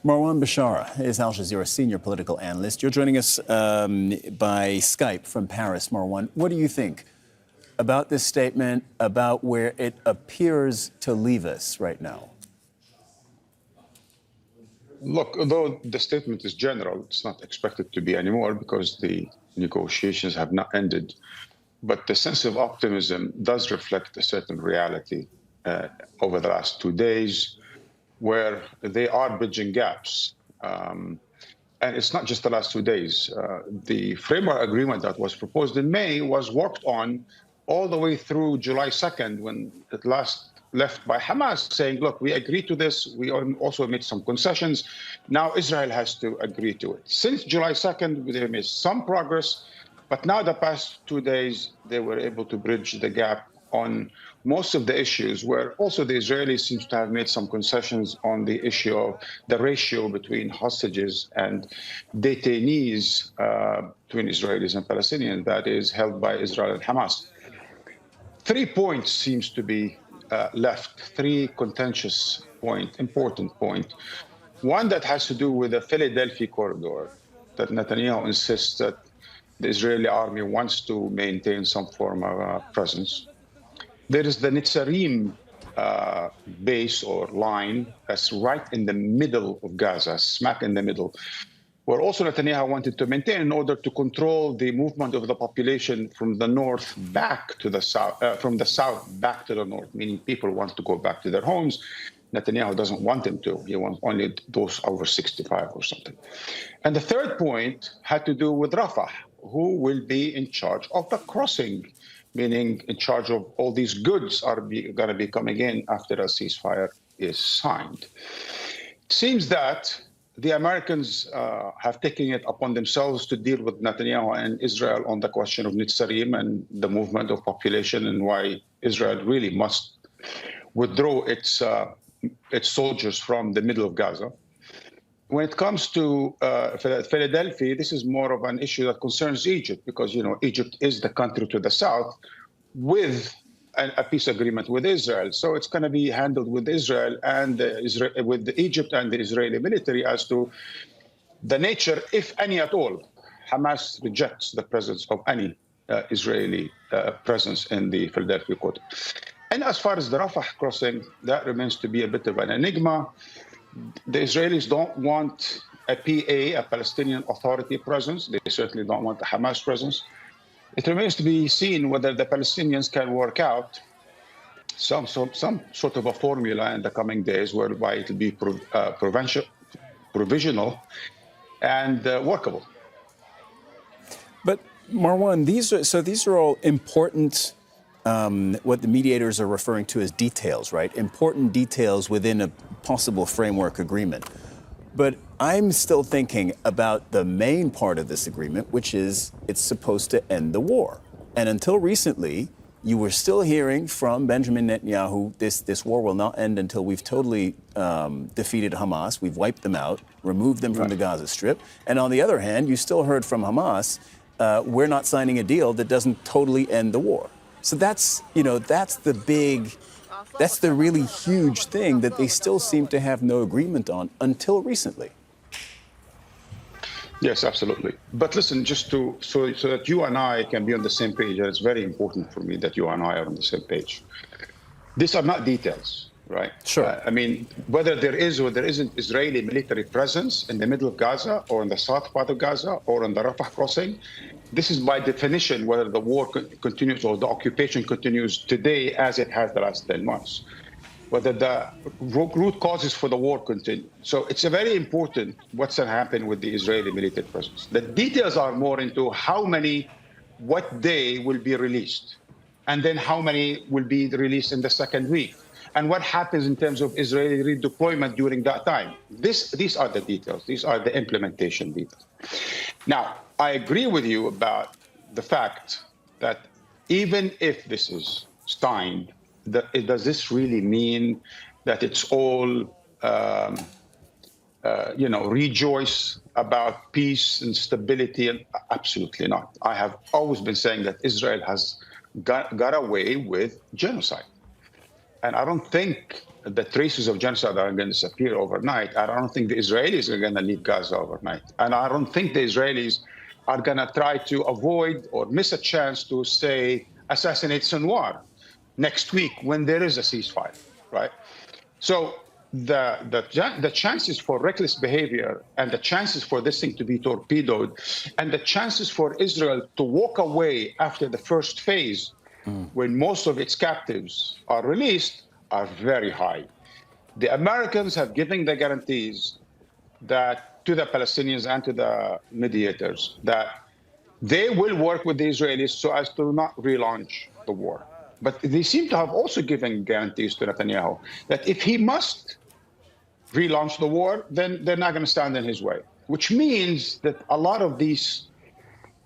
Marwan Bishara is Al Jazeera senior political analyst. You're joining us by Skype from Paris, Marwan. What do you think about this statement, about where it appears to leave us right now? Look, although the statement is general, it's not expected to be anymore because the negotiations have not ended. But the sense of optimism does reflect a certain reality over the last 2 days, where they are bridging gaps. And it's not just the last 2 days. The framework agreement that was proposed in May was worked on all the way through July 2nd, when it last left by Hamas, saying, look, we agree to this. We also made some concessions. Now Israel has to agree to it. Since July 2nd, they made some progress. But now the past 2 days, they were able to bridge the gap on most of the issues, where also the Israelis seem to have made some concessions on the issue of the ratio between hostages and detainees between Israelis and Palestinians that is held by Israel and Hamas. 3 points seems to be left, 3 contentious points, important points. One that has to do with the Philadelphia corridor, that Netanyahu insists that the Israeli army wants to maintain some form of presence. There is the Netzarim base or line that's right in the middle of Gaza, smack in the middle, where also Netanyahu wanted to maintain in order to control the movement of the population from the north back to the south, from the south back to the north, meaning people want to go back to their homes. Netanyahu doesn't want them to. He wants only those over 65 or something. And the third point had to do with Rafah, who will be in charge of the crossing, meaning in charge of all these goods are going to be coming in after a ceasefire is signed. It seems that the Americans have taken it upon themselves to deal with Netanyahu and Israel on the question of Netzarim and the movement of population, and why Israel really must withdraw its soldiers from the middle of Gaza. When it comes to Philadelphia, this is more of an issue that concerns Egypt, because Egypt is the country to the south with a peace agreement with Israel. So it's going to be handled with Israel and with Egypt and the Israeli military as to the nature, if any at all. Hamas rejects the presence of any Israeli presence in the Philadelphia corridor. And as far as the Rafah crossing, that remains to be a bit of an enigma. The Israelis don't want a PA, a Palestinian Authority presence. They certainly don't want a Hamas presence. It remains to be seen whether the Palestinians can work out some sort of a formula in the coming days whereby it will be provisional and workable. But Marwan, these are all important. What the mediators are referring to as details, right? Important details within a possible framework agreement. But I'm still thinking about the main part of this agreement, which is it's supposed to end the war. And until recently, you were still hearing from Benjamin Netanyahu, this war will not end until we've totally defeated Hamas, we've wiped them out, removed them from the Gaza Strip. And on the other hand, you still heard from Hamas, we're not signing a deal that doesn't totally end the war. So that's the really huge thing that they still seem to have no agreement on until recently. Yes, absolutely. But listen, just so that you and I can be on the same page, and it's very important for me that you and I are on the same page. These are not details, right? Sure. I mean, whether there is or there isn't Israeli military presence in the middle of Gaza or in the south part of Gaza or on the Rafah crossing, this is by definition whether the war continues or the occupation continues today as it has the last 10 months, whether the root causes for the war continue. So it's a very important what's going to happen with the Israeli military presence. The details are more into how many, what day will be released, and then how many will be released in the second week, and what happens in terms of Israeli redeployment during that time. These are the details. These are the implementation details. Now, I agree with you about the fact that even if this is signed, does this really mean that it's all, rejoice about peace and stability? And absolutely not. I have always been saying that Israel has got away with genocide. And I don't think the traces of genocide are going to disappear overnight. I don't think the Israelis are going to leave Gaza overnight. And I don't think the Israelis are going to try to avoid or miss a chance to, say, assassinate Sinwar next week when there is a ceasefire, right? So the chances for reckless behavior and the chances for this thing to be torpedoed and the chances for Israel to walk away after the first phase when most of its captives are released are very high. The Americans have given the guarantees that to the Palestinians and to the mediators that they will work with the Israelis so as to not relaunch the war. But they seem to have also given guarantees to Netanyahu that if he must relaunch the war, then they're not going to stand in his way, which means that a lot of these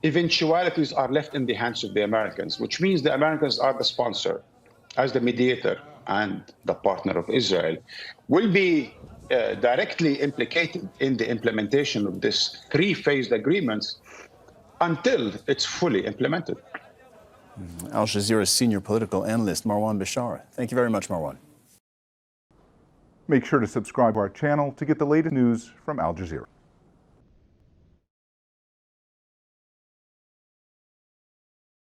eventualities are left in the hands of the Americans, which means the Americans are the sponsor, as the mediator and the partner of Israel, will be directly implicated in the implementation of this three-phased agreements until it's fully implemented. Al Jazeera's senior political analyst, Marwan Bishara. Thank you very much, Marwan. Make sure to subscribe to our channel to get the latest news from Al Jazeera.